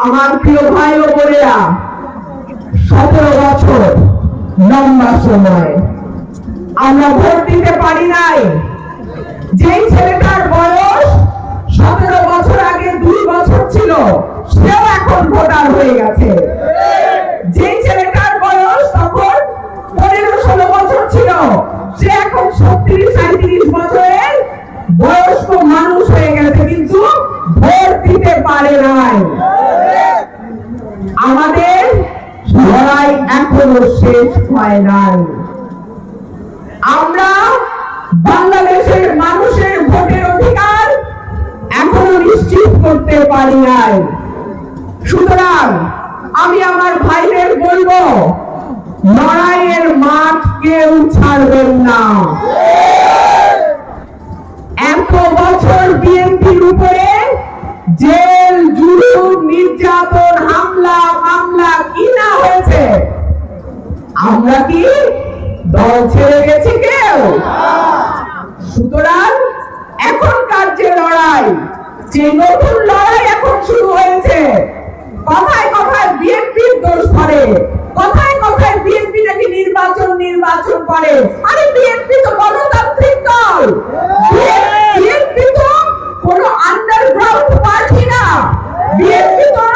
আমার প্রিয় ভাই ও বোনেরা, 17 বছর লম্বা সময় আমরা ভোট দিতে পারি নাই। যেই ছেলেটার বয়স 17 বছর আগে 2 বছর ছিল, সেও এখন ভোটার হয়ে গেছে। যেই ছেলেটার বয়স তখন 15-16 বছর ছিল, সে এখন 37-38 বছরের বয়স্ক মানুষ হয়ে গেছে, কিন্তু ভোট দিতে পারে নাই। আমাদের লড়াই এখনো শেষ হয় নাই। আমরা বাংলাদেশের মানুষের ভোটের অধিকার এখনো নিশ্চিত করতে পারি নাই। সুতরাং আমি আমার ভাইদের বলবো, লড়াইয়ের মাঠ কেউ ছাড়বেন না। এত বছর বিএনপির উপরে জেল, জুলুম, নির্যাতন, হামলা, মামলা কি না হয়েছে, আমরা কি দল ছেড়ে গেছি কেউ? সুতরাং এখনকার যে লড়াই, যে নতুন লড়াই এখন শুরু হয়েছে, কথায় কথায় বিএনপির দোষ ধরে, কথায় কথায় বিএনপি নাকি নির্বাচন করে। আরে বিএনপি তো গণতান্ত্রিক দল, বিএনপি তো কোনো আন্ডারগ্রাউন্ড পার্টি না। বিএনপি তো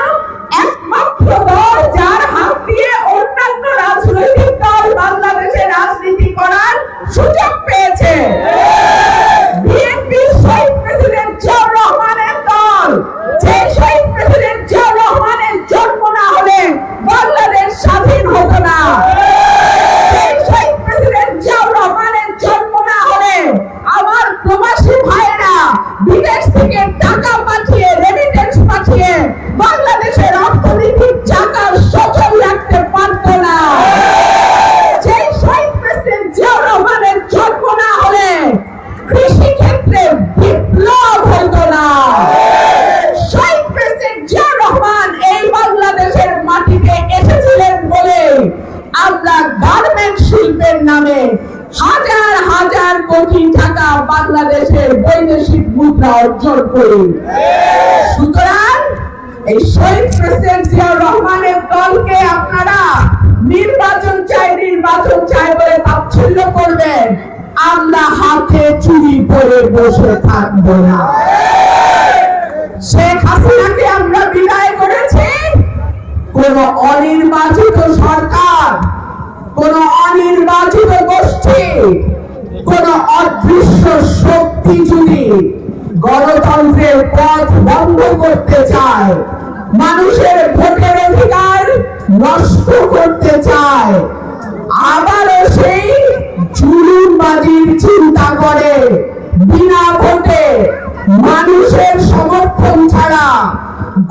একমাত্র দল যার হাত দিয়ে অন্যান্য রাজনৈতিক দল বাংলাদেশে রাজনীতি করার সুযোগ পেয়েছে। বিএনপি শহীদ প্রেসিডেন্ট জিয়াউর রহমানের দল। যে শহীদ প্রেসিডেন্ট জিয়াউর রহমানের জন্ম না হলে বাংলাদেশ স্বাধীন হতো না। যে শহীদ প্রেসিডেন্ট জিয়াউর রহমানের জন্ম না হলে আমার প্রবাসী ভাইয়েরা বিদেশ থেকে টাকা পাঠিয়ে, রেমিটেন্স পাঠিয়ে বাংলাদেশের অর্থনৈতিক চাকা সচল রাখতে পারত না। যে শহীদ প্রেসিডেন্ট জিয়াউর রহমানের জন্ম না হলে কৃষি ক্ষেত্রে বিপ্লব হতো না। শহীদ প্রেসিডেন্ট জিয়াউর রহমান এই বাংলাদেশের মাটিতে এসেছিলেন বলে আমরা গার্মেন্ট শিল্পের নামে হাজার হাজার কোটি টাকা বাংলাদেশের বৈদেশিক মুদ্রা অর্জন করি। সুতরাং এই শহীদ প্রেসিডেন্ট জিয়াউর রহমানের দলকে আপনারা নির্বাচন চাই বলে তাচ্ছিল্য করবেন, আমরা হাতে চুরি পরে বসে থাকবো না। শেখ হাসিনাকে আমরা বিদায় করেছি, কোন অনির্বাচিত সরকার, কোন অনির্বাচিত গোষ্ঠী, কোন অদৃশ্য শক্তি যদি গণতন্ত্রের পথ বন্ধ করতে চায়, মানুষের ভোটের অধিকার নষ্ট করতে চায়, আবারও সেই জুলুমবাজির চিন্তা করে বিনা ভোটে মানুষের সমর্থন ছাড়া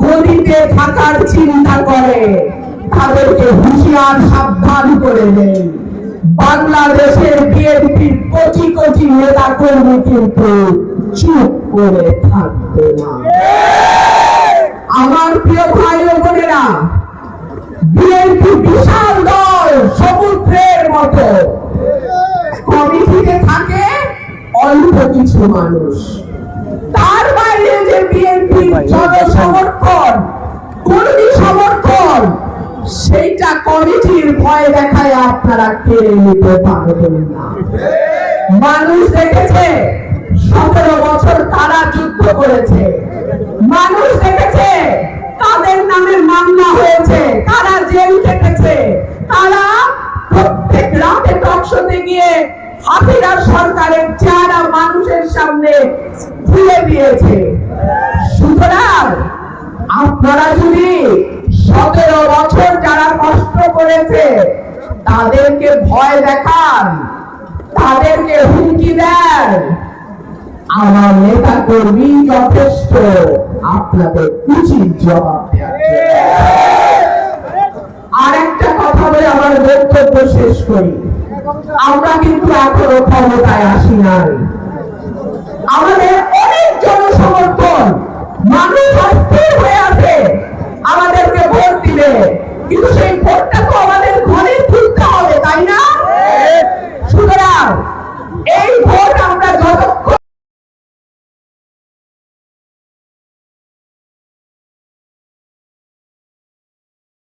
গদিতে থাকার চিন্তা করে, তাদেরকে হুঁশিয়ার সাবধান করে দেন। বাংলাদেশের বিএনপির কোটি কোটি নেতা কর্মী কিন্তু চুপ করে থাকবে না। আমার প্রিয় ভাই ও বোনেরা, বিএনপি বিশাল দল, সমুদ্রের মতো। কমিটিতে থাকে অল্প কিছু মানুষ, তার বাইরে যে বিএনপি জনসমর্থন, কর্মী সমর্থন, সেইটা কমিটির ভয় দেখায় আপনারা কেড়ে নিতে পারবেন না। মানুষ দেখেছে 17 বছর তারা যুদ্ধ করেছে, মানুষ দেখেছে তাদের নামে মামলা হয়েছে, তারা জেল কেটেছে, তারা প্রত্যেক রাতে টকশোতে গিয়ে হাসিনা সরকারের চেহারা মানুষের সামনে তুলে দিয়েছে। সুতরাং আপনারা যদি 17 বছর যারা কষ্ট করেছে তাদেরকে ভয় দেখান, তাদেরকে হুমকি দেন, আমার নেতা কর্মী যথেষ্ট, আপনাদের উচিত জবাব দেওয়া। আর একটা কথা বলে আমার বক্তব্য শেষ করি, আমরা কিন্তু এখনো ক্ষমতায় আসি নাই। আমাদের অনেক জনসমর্থন, মানুষ অস্থির হয়ে আছে।